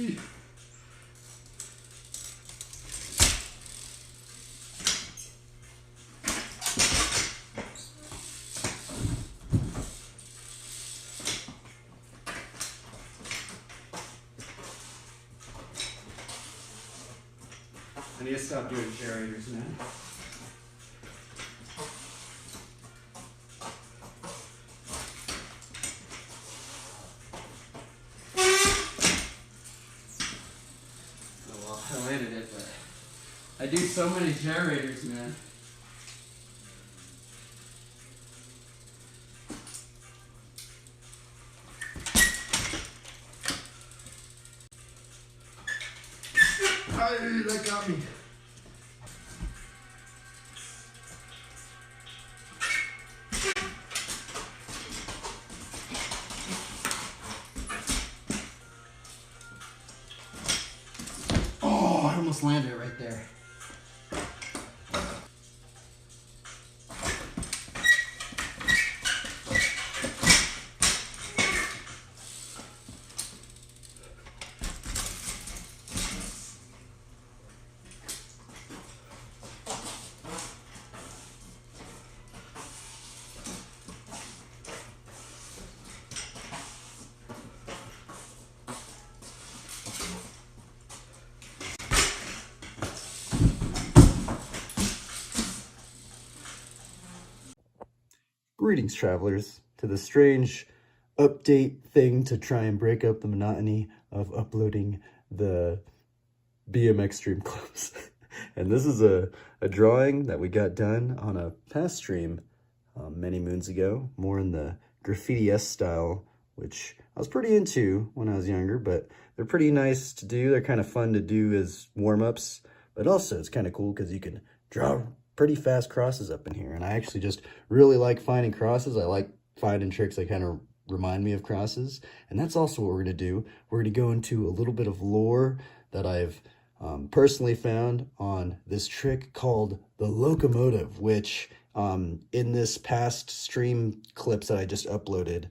I need to stop doing generators, man. Oh well, I landed it, but I do so many generators, man. That got me. Oh, I almost landed it right there. Greetings, travelers, to the strange update thing to try and break up the monotony of uploading the BMX stream clips. And this is a drawing that we got done on a past stream many moons ago, more in the graffiti-esque style, which I was pretty into when I was younger, but they're pretty nice to do. They're kind of fun to do as warm-ups, but also it's kind of cool because you can draw pretty fast crosses up in here. And I actually just really like finding crosses. I like finding tricks that kind of remind me of crosses. And that's also what we're going to do. We're going to go into a little bit of lore that I've personally found on this trick called the locomotive, which in this past stream clips that I just uploaded,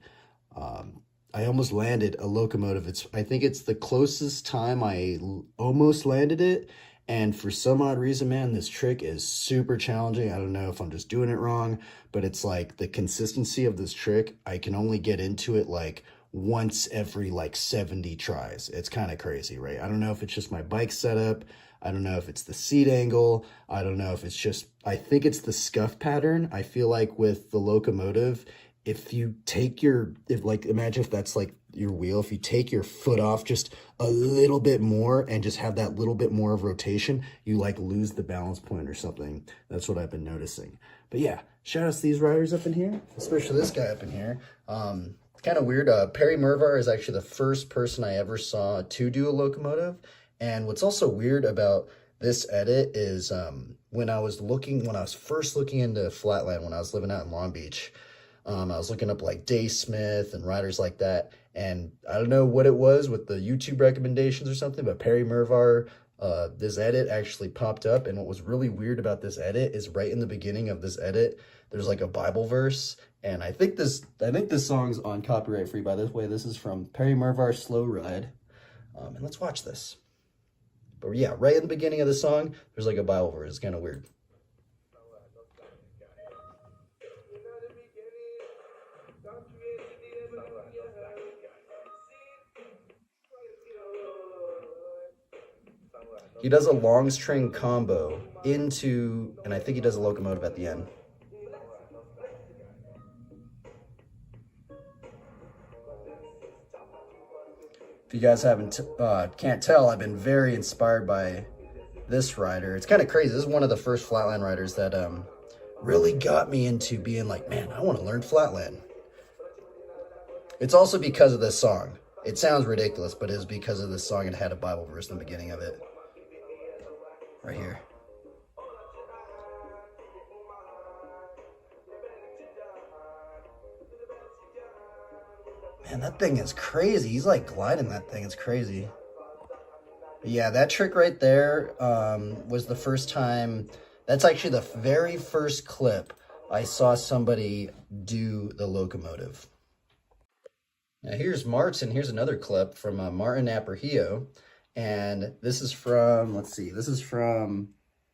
I almost landed a locomotive. I think it's the closest time I almost landed it. And for some odd reason, man, this trick is super challenging. I don't know if I'm just doing it wrong, but it's like the consistency of this trick, I can only get into it like once every like 70 tries. It's kind of crazy, right? I don't know if it's just my bike setup. I don't know if it's the seat angle. I don't know if it's just, I think it's the scuff pattern. I feel like with the locomotive, if you take imagine if that's like your wheel, if you take your foot off just a little bit more and just have that little bit more of rotation, you like lose the balance point or something. That's what I've been noticing. But yeah, shout out to these riders up in here, especially this guy up in here. Kind of weird. Perry Mervar is actually the first person I ever saw to do a locomotive. And what's also weird about this edit is when I was first looking into flatland, when I was living out in Long Beach, I was looking up like Day Smith and riders like that. And I don't know what it was with the YouTube recommendations or something, but Perry Mervar, this edit actually popped up. And what was really weird about this edit is right in the beginning of this edit, there's like a Bible verse. And I think this song's on copyright free, by the way. This is from Perry Mervar's Slow Ride. And let's watch this. But yeah, right in the beginning of the song, there's like a Bible verse. It's kind of weird. He does a long string combo into, and I think he does a locomotive at the end. If you guys can't tell, I've been very inspired by this rider. It's kind of crazy. This is one of the first flatland riders that really got me into being like, man, I want to learn flatland. It's also because of this song. It sounds ridiculous, but it's because of this song. It had a Bible verse in the beginning of it. Right here. Man, that thing is crazy. He's like gliding that thing. It's crazy. But yeah, that trick right there was the first time. That's actually the very first clip I saw somebody do the locomotive. Now here's Martin. Here's another clip from Martin Aparicio. And this is from, let's see, this is from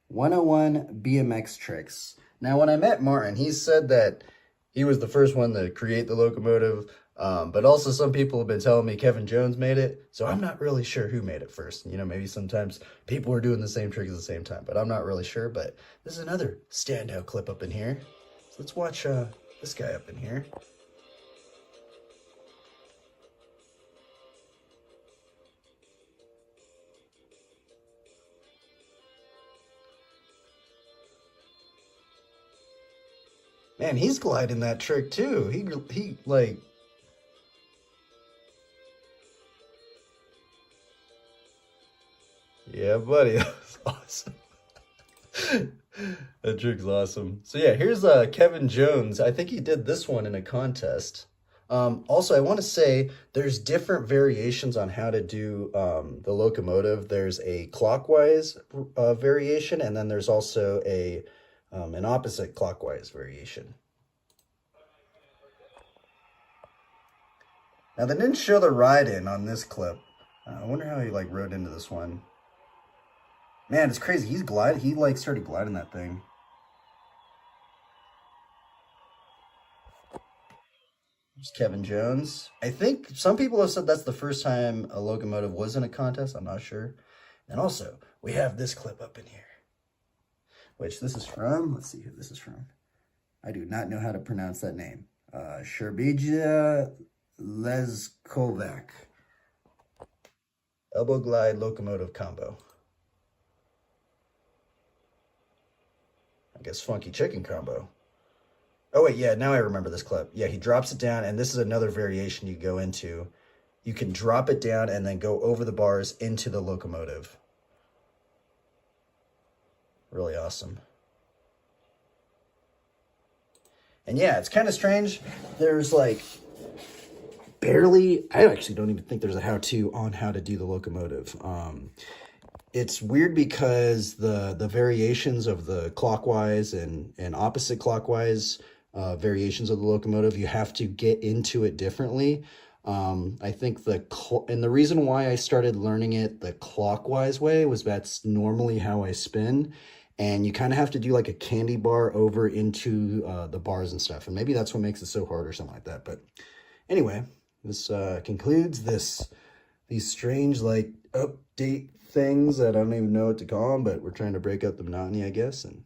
101 BMX Tricks. Now, when I met Martin, he said that he was the first one to create the locomotive, but also some people have been telling me Kevin Jones made it, so I'm not really sure who made it first. You know, maybe sometimes people are doing the same trick at the same time, but I'm not really sure. But this is another standout clip up in here. So let's watch this guy up in here. Man, he's gliding that trick too. He like, yeah, buddy, that was awesome. That trick's awesome. So yeah, here's Kevin Jones. I think he did this one in a contest. Also, I want to say there's different variations on how to do the locomotive. There's a clockwise variation, and then there's also a an opposite clockwise variation. Now they didn't show the ride-in on this clip. I wonder how he like rode into this one. Man, it's crazy. He's gliding. He like started gliding that thing. There's Kevin Jones. I think some people have said that's the first time a locomotive was in a contest. I'm not sure. And also, we have this clip up in here, which this is from. Let's see who this is from. I do not know how to pronounce that name. Sherbija Leskovac. Elbow glide locomotive combo. I guess funky chicken combo. Oh wait, yeah, now I remember this clip. Yeah, he drops it down, and this is another variation you go into. You can drop it down and then go over the bars into the locomotive. Really awesome. And yeah, it's kind of strange. There's like barely, I actually don't even think there's a how-to on how to do the locomotive. It's weird because the variations of the clockwise and opposite clockwise variations of the locomotive, you have to get into it differently. I think and the reason why I started learning it the clockwise way was that's normally how I spin. And you kind of have to do like a candy bar over into the bars and stuff. And maybe that's what makes it so hard or something like that. But anyway, this concludes these strange like update things that I don't even know what to call them, but we're trying to break up the monotony, I guess. And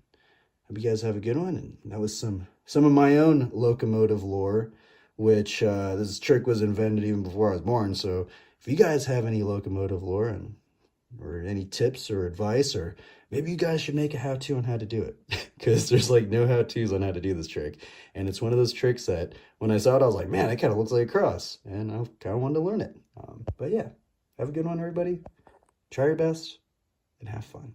hope you guys have a good one. And that was some of my own locomotive lore, which this trick was invented even before I was born. So if you guys have any locomotive lore or any tips or advice, or maybe you guys should make a how-to on how to do it, because there's like no how-tos on how to do this trick. And it's one of those tricks that when I saw it, I was like, man, it kind of looks like a cross, and I kind of wanted to learn it. But yeah, have a good one, everybody. Try your best and have fun.